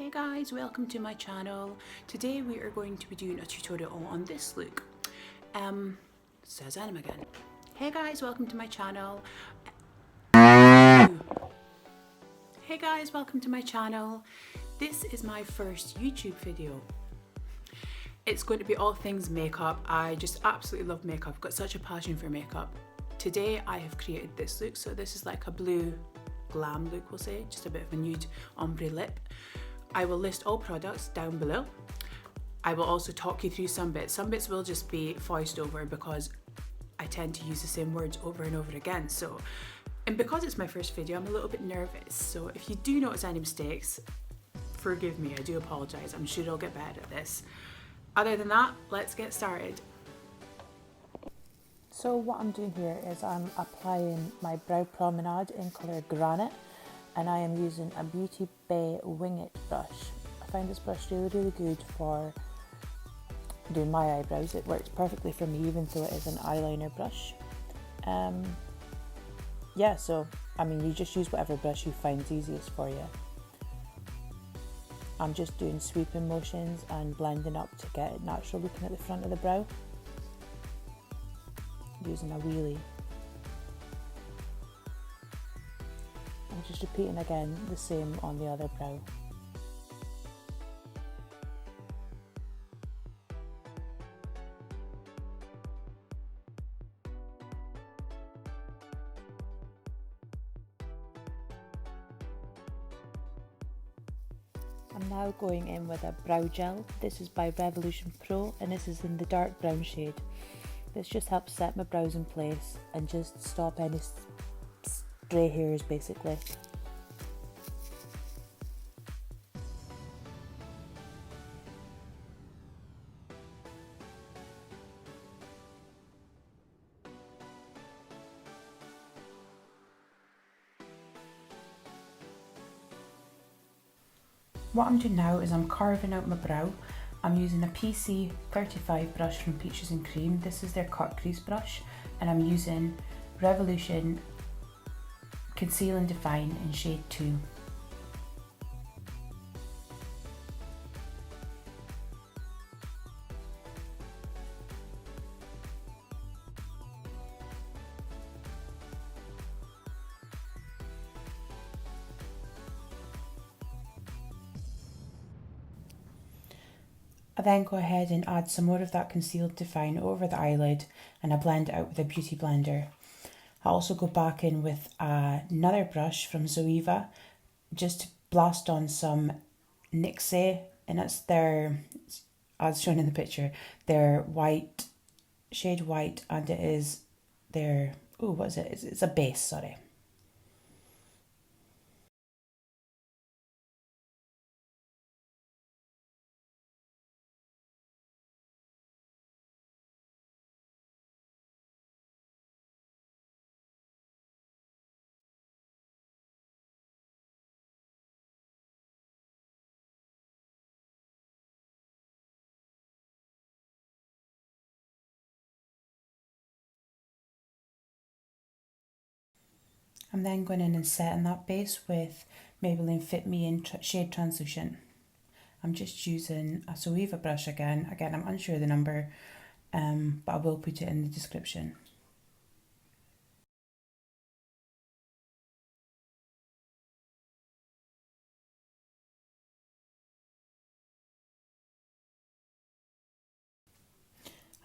Hey guys, welcome to my channel. Today we are going to be doing a tutorial on this look. Says Anime again. Hey guys, welcome to my channel. Hey guys, welcome to my channel. This is my first YouTube video. It's going to be all things makeup. I just absolutely love makeup. I've got such a passion for makeup. Today I have created this look. So this is like a blue glam look, we'll say, just a bit of a nude ombre lip. I will list all products down below. I will also talk you through some bits. Some bits will just be voiced over because I tend to use the same words over and over again. And because it's my first video, I'm a little bit nervous. So if you do notice any mistakes, forgive me, I do apologize. I'm sure I'll get better at this. Other than that, let's get started. So what I'm doing here is I'm applying my brow promenade in colour granite, and I am using a Beauty Bay Wing It brush. I find this brush really good for doing my eyebrows. It works perfectly for me, even though it is an eyeliner brush. Yeah, so I mean, you just use whatever brush you find easiest for you. I'm just doing sweeping motions and blending up to get it natural looking at the front of the brow, using a wheelie. I'm just repeating again the same on the other brow. I'm now going in with a brow gel. This is by Revolution Pro and this is in the dark brown shade. This just helps set my brows in place and just stop any stray hairs basically. What I'm doing now is I'm carving out my brow. I'm using a PC 35 brush from Peaches and Cream. This is their cut crease brush, and I'm using Revolution Conceal and Define in shade 2. I then go ahead and add some more of that Concealed Define over the eyelid, and I blend it out with a beauty blender. I also go back in with another brush from Zoeva just to blast on some NYX, and it's their, as shown in the picture, their white, shade white, and it is their, oh, what is it? It's a base, sorry. I'm then going in and setting that base with Maybelline Fit Me in shade Translucent. I'm just using a Zoeva brush again. Again, I'm unsure of the number, but I will put it in the description.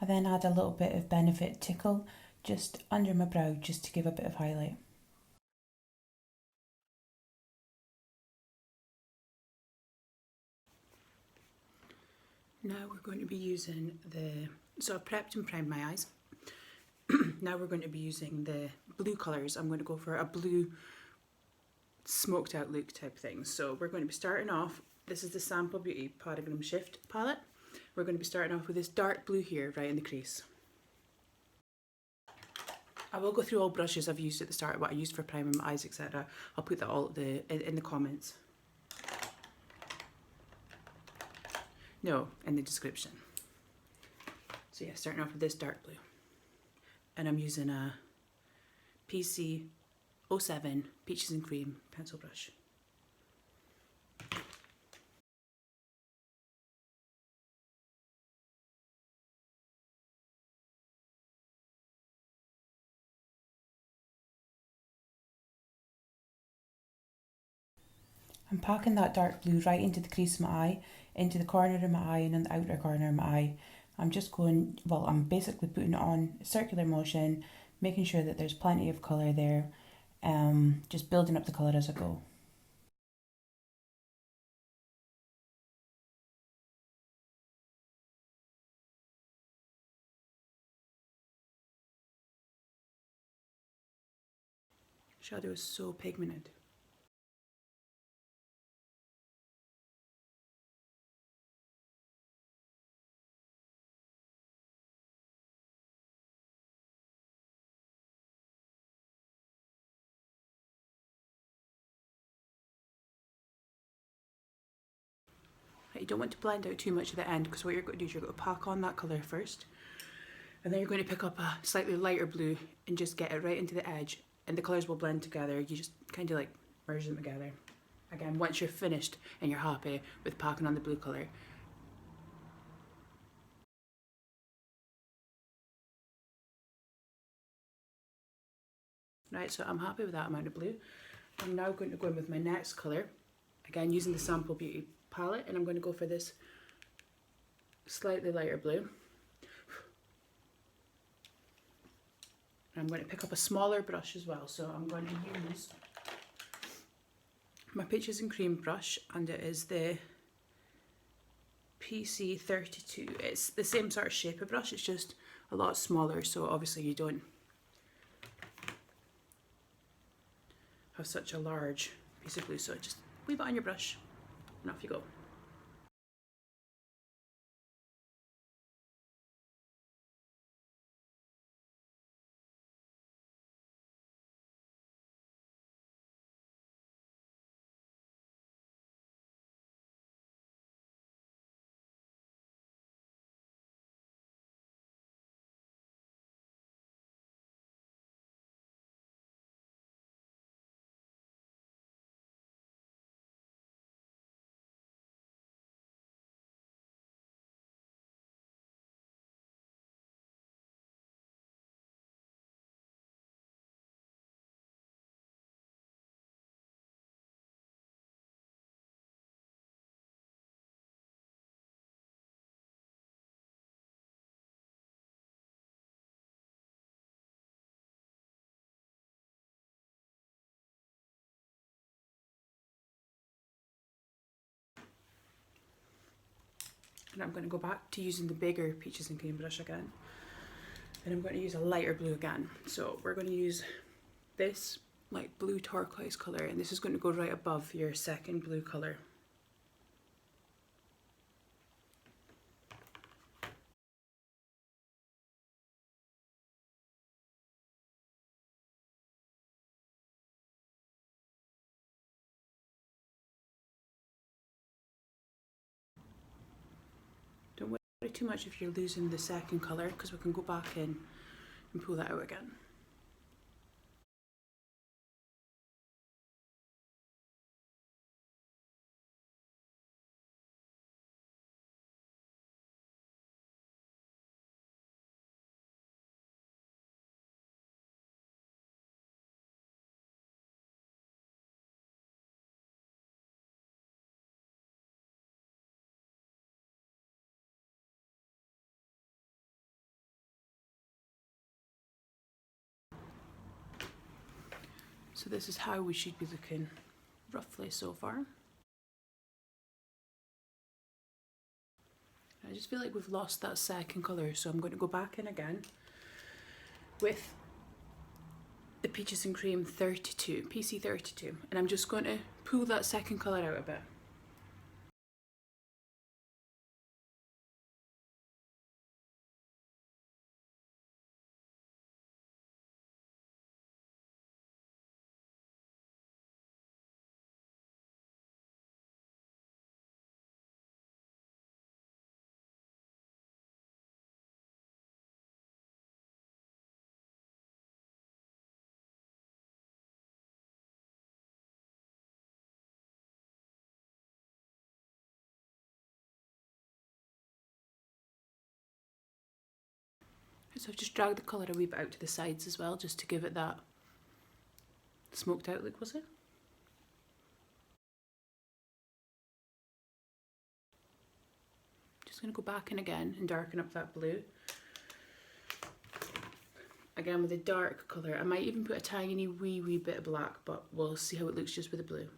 I then add a little bit of Benefit Tickle just under my brow, just to give a bit of highlight. Now we're going to be using so I've prepped and primed my eyes. Now we're going to be using the blue colours. I'm going to go for a blue smoked out look type thing. So we're going to be starting off, this is the Sample Beauty Paradigm Shift palette. We're going to be starting off with this dark blue here, right in the crease. I will go through all brushes I've used at the start, what I used for priming my eyes, etc. I'll put that all in the comments. No, in the description. So yeah, starting off with this dark blue. And I'm using a PC 07 Peaches and Cream pencil brush. I'm packing that dark blue right into the crease of my eye, into the corner of my eye and in the outer corner of my eye. I'm just going, well, I'm basically putting it on circular motion, making sure that there's plenty of colour there, just building up the colour as I go. Shadow is so pigmented. You don't want to blend out too much at the end, because what you're going to do is you're going to pack on that colour first, and then you're going to pick up a slightly lighter blue and just get it right into the edge, and the colours will blend together. You just kind of like merge them together. Again, once you're finished and you're happy with packing on the blue colour. Right, so I'm happy with that amount of blue. I'm now going to go in with my next colour, again using the Sample Beauty palette, and I'm going to go for this slightly lighter blue. I'm going to pick up a smaller brush as well, so I'm going to use my Peaches and Cream brush, and it is the PC32. It's the same sort of shape of brush, it's just a lot smaller, so obviously you don't have such a large piece of blue, so just leave it on your brush and off you go. And I'm going to go back to using the bigger Peaches and Cream brush again, and I'm going to use a lighter blue again. So we're going to use this like blue turquoise colour, and this is going to go right above your second blue colour. Don't worry too much if you're losing the second colour, because we can go back in and pull that out again. So this is how we should be looking roughly so far. I just feel like we've lost that second colour, so I'm going to go back in again with the Peaches and Cream 32, PC32, and I'm just going to pull that second colour out a bit. So I've just dragged the colour a wee bit out to the sides as well, just to give it that smoked out look, was it? Just going to go back in again and darken up that blue. Again with a dark colour. I might even put a tiny wee bit of black, but we'll see how it looks just with the blue.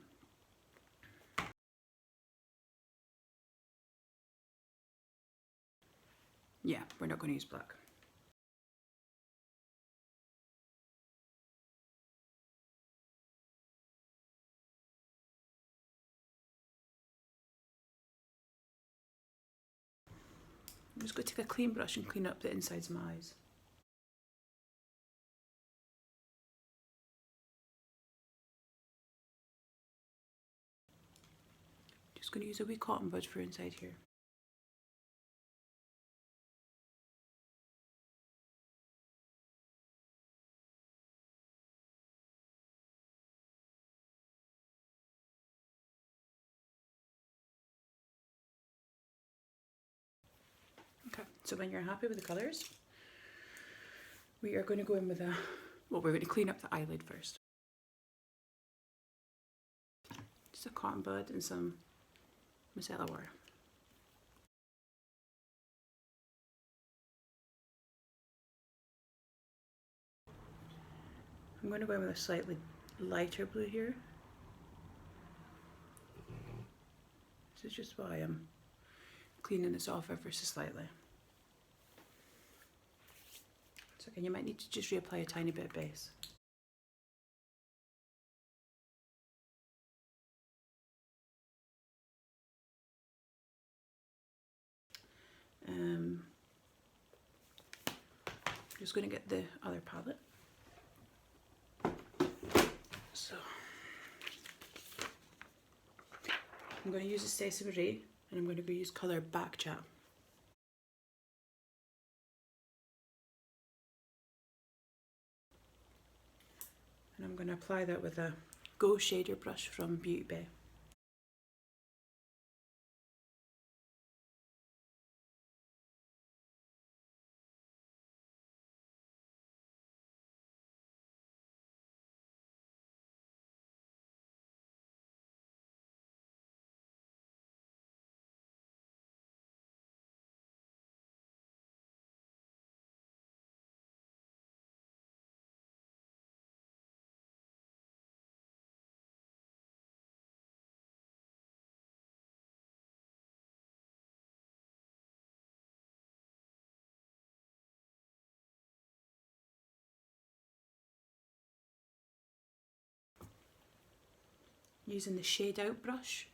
Yeah, we're not going to use black. I'm just going to take a clean brush and clean up the insides of my eyes. Just going to use a wee cotton bud for inside here. Okay, so when you're happy with the colours, we are going to go in with we're going to clean up the eyelid first. Just a cotton bud and some micellar water. I'm going to go in with a slightly lighter blue here. This is just why I'm cleaning this off ever so slightly. So again, you might need to just reapply a tiny bit of base. I'm just going to get the other palette. So I'm going to use a Stacey Marie and I'm going to go use colour Back Chat. And I'm going to apply that with a Go Shader brush from Beauty Bay. Using the Shade Out brush,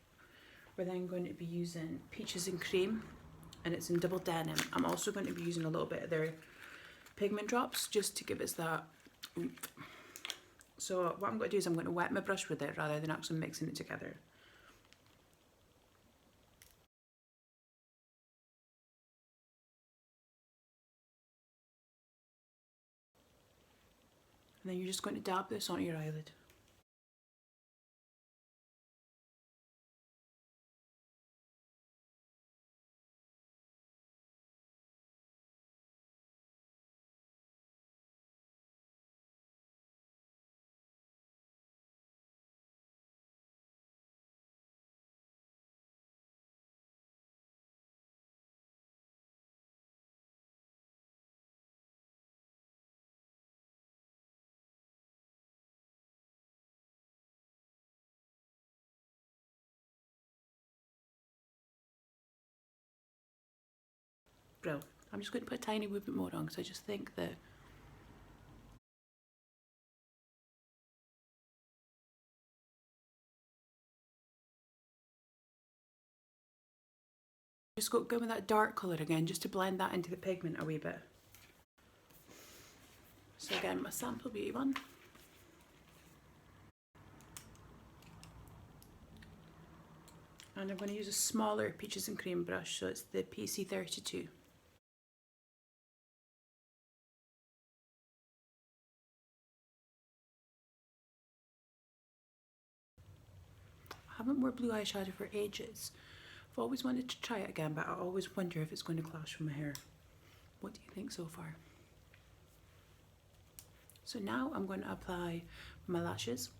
we're then going to be using Peaches and Cream, and it's in double denim. I'm also going to be using a little bit of their pigment drops just to give us that oomph. So what I'm going to do is I'm going to wet my brush with it rather than actually mixing it together. And then you're just going to dab this onto your eyelid. Bro, I'm just going to put a tiny wee bit more on because I just think that just go with that dark colour again just to blend that into the pigment a wee bit. So again, my sample beauty one. And I'm going to use a smaller Peaches and Cream brush, so it's the PC32. I haven't worn blue eyeshadow for ages. I've always wanted to try it again, but I always wonder if it's going to clash with my hair. What do you think so far? So now I'm going to apply my lashes.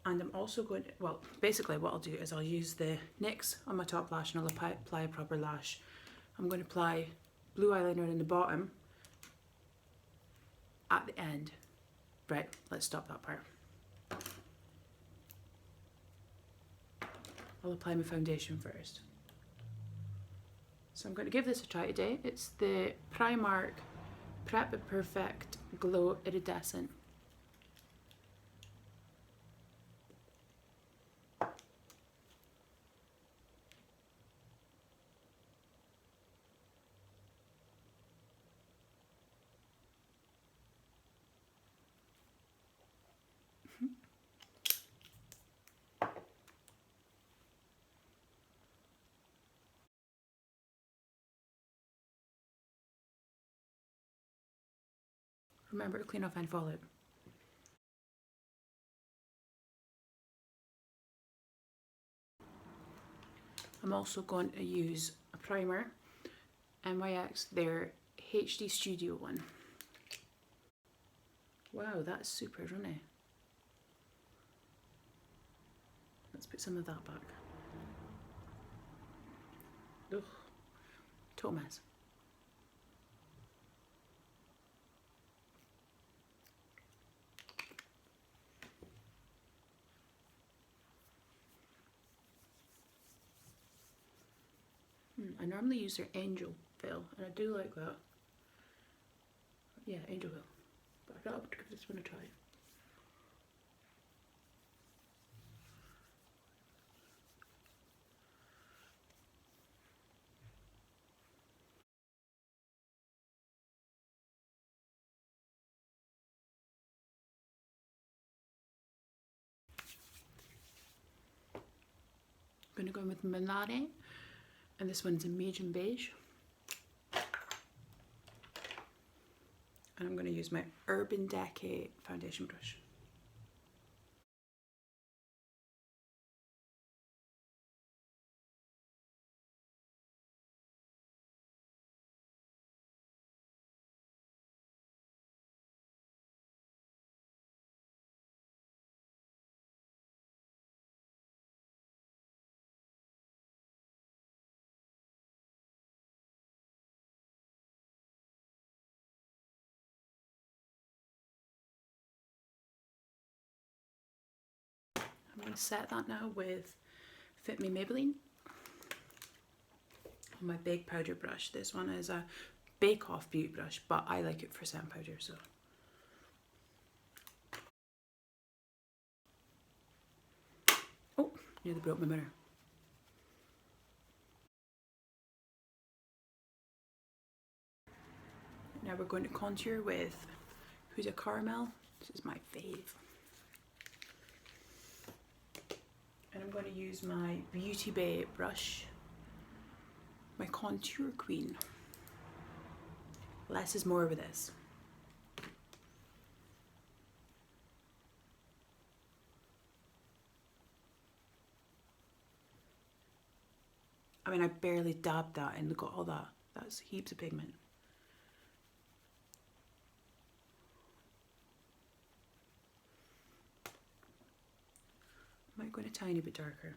And I'm also going to, well, basically what I'll do is I'll use the NYX on my top lash and I'll apply a proper lash. I'm going to apply blue eyeliner in the bottom at the end. Right, let's stop that part. I'll apply my foundation first. So I'm going to give this a try today. It's the Primark Prep Perfect Glow Iridescent. Remember to clean off any fallout. I'm also going to use a primer, NYX, their HD Studio one. Wow, that's super runny. Let's put some of that back. Ugh, total mess. I normally use their Angel Veil, and I do like that. Yeah, Angel Veil. But I thought I would give this one a try. I'm going to go in with Milano, and this one's a medium beige. And I'm going to use my Urban Decay foundation brush. I'm going to set that now with Fit Me Maybelline on my big powder brush. This one is a Bake Off beauty brush, but I like it for setting powder, so. Oh, nearly broke my mirror. Now we're going to contour with Hoola Caramel. This is my fave. And I'm going to use my Beauty Bay brush, my Contour Queen. Less is more with this. I mean, I barely dabbed that and look at all that. That's heaps of pigment. Might go in a tiny bit darker.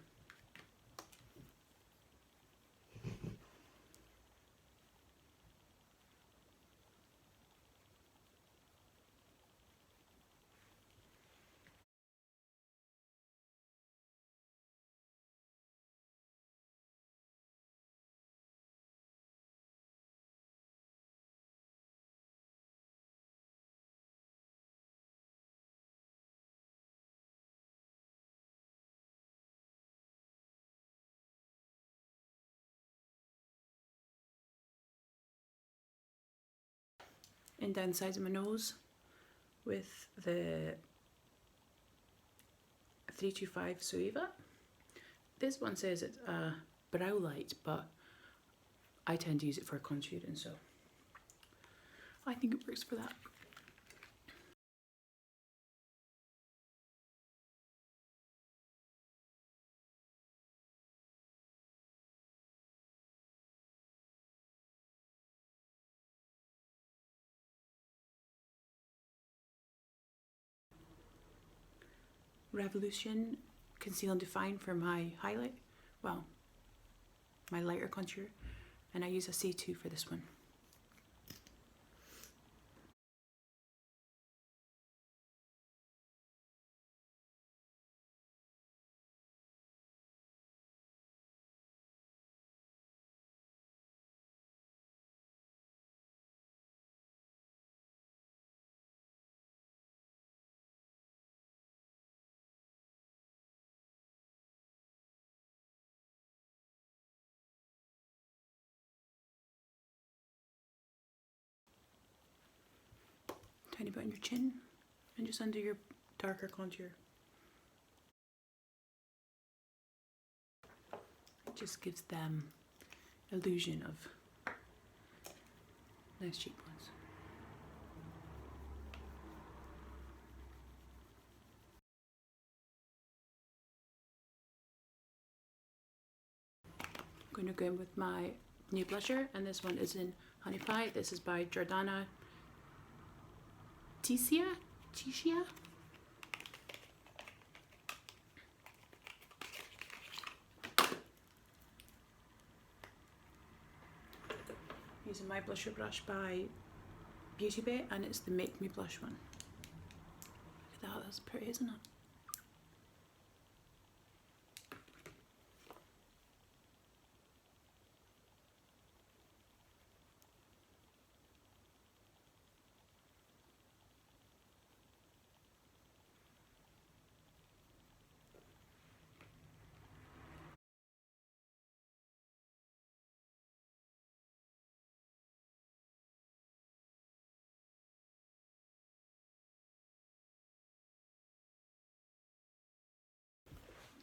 And down the sides of my nose with the 325 Suiva. This one says it's a brow light, but I tend to use it for contouring, so I think it works for that. Revolution Conceal and Define for my highlight, well, my lighter contour, and I use a C2 for this one. Tiny bit on your chin and just under your darker contour. It just gives them illusion of nice cheekbones. I'm going to go in with my new blusher, and this one is in Honey Pie. This is by Jordana Ticia? Using my blusher brush by Beauty Bay, and it's the Make Me Blush one. Look at that, that's pretty, isn't it?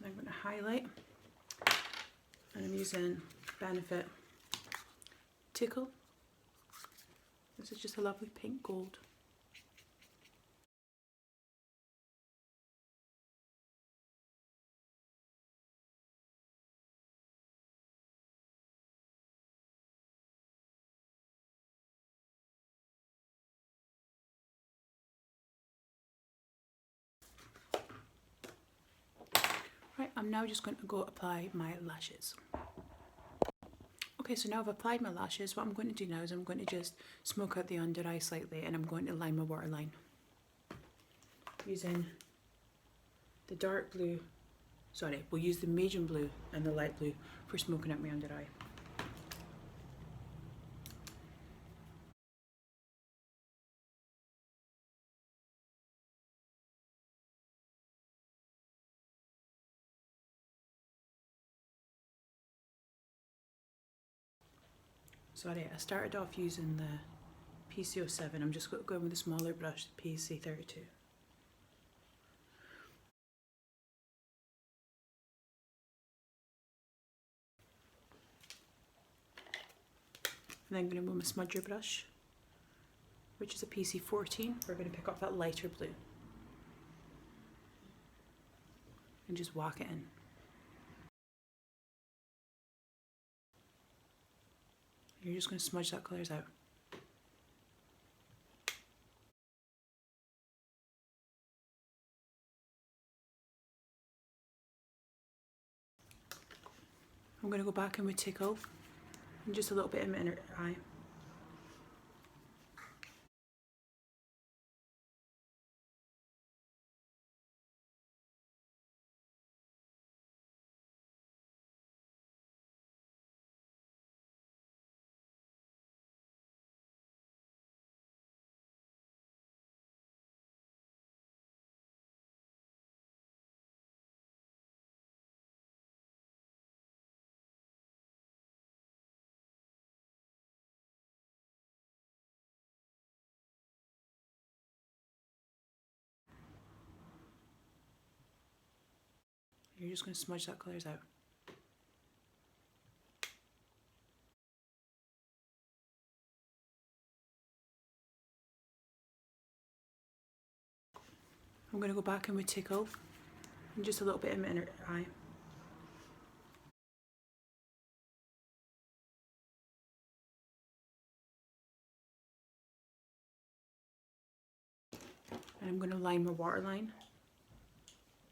I'm going to highlight, and I'm using Benefit Tickle. This is just a lovely pink gold. Right, I'm now just going to go apply my lashes. Okay, so now I've applied my lashes. What I'm going to do now is I'm going to just smoke out the under eye slightly, and I'm going to line my waterline using the dark blue. Sorry, we'll use the medium blue and the light blue for smoking out my under eye. Sorry, I started off using the PC07. I'm just going to go in with a smaller brush, the PC32. And then I'm going to move my smudger brush, which is a PC14. We're going to pick up that lighter blue and just whack it in. You're just going to smudge that colours out. I'm going to go back in with Tickle and just a little bit in my inner eye. You're just going to smudge that colours out. I'm going to go back in with Tickle and just a little bit in my inner eye. And I'm going to line my waterline.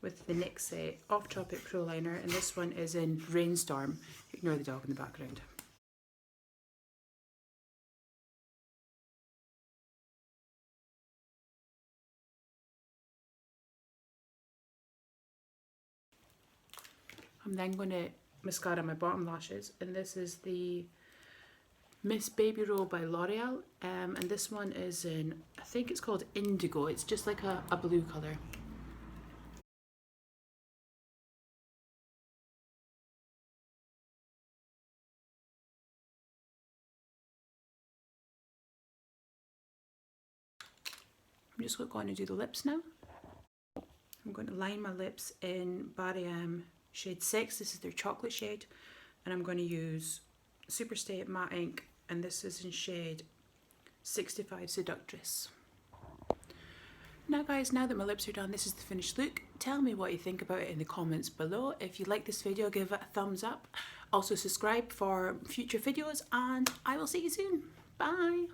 with the NYX Off Tropic Pro Liner, and this one is in Rainstorm. Ignore the dog in the background. I'm then going to mascara my bottom lashes, and this is the Miss Baby Roll by L'Oreal, and this one is in, I think it's called Indigo. It's just like a blue colour. I'm just going to do the lips now. I'm going to line my lips in Barrym shade 6. This is their chocolate shade, and I'm going to use Superstay matte ink, and this is in shade 65 Seductress. Now guys, now that my lips are done, this is the finished look. Tell me what you think about it in the comments below. If you like this video, give it a thumbs up. Also subscribe for future videos, and I will see you soon. Bye!